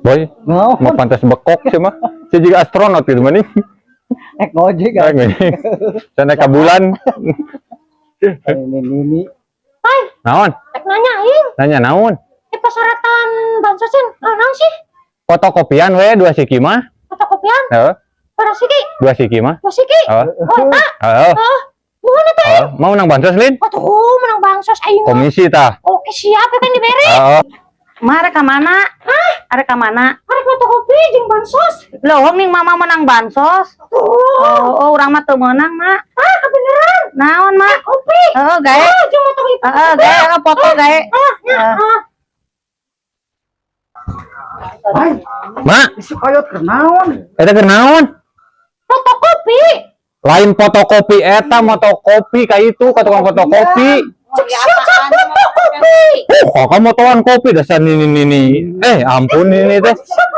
Boy, mau pantas bekok sih mah. Saya juga astronot gitu maning. Ngojek kan. Saya naik ke bulan. Ini. Hai, Naon? tek nanyain. Nanya naon? Persyaratan bansosin, naon sih? Fotokopian we 2 siki mah. Fotokopian? Heeh. Pada siki? 2 siki mah. Siki? Heeh. Oh, tak. Heeh. Gimana teh? Mau nang bansos Lin? Tuh, menang bansos aing. Komisi tah. Oke, siap kan diberi. Heeh. Mare ka mana? Ada ka mana? Ada fotokopi jeung bansos. Loh, ning mama menang bansos. Oh, urang mah teu meunang, Mak. Kebeneran. Naon, Mak? Kopi. Heeh, gae. Jeung fotokopi. Gae foto gae. Hai, Mak, isi koyot kenaon. eta keur naon? Fotokopi. Lain fotokopi eta motokopi ka itu ka tukang fotokopi. Siapa fotokopi? Kok kamu motoan kopi dasar ini. Ampun ini teh. Siapa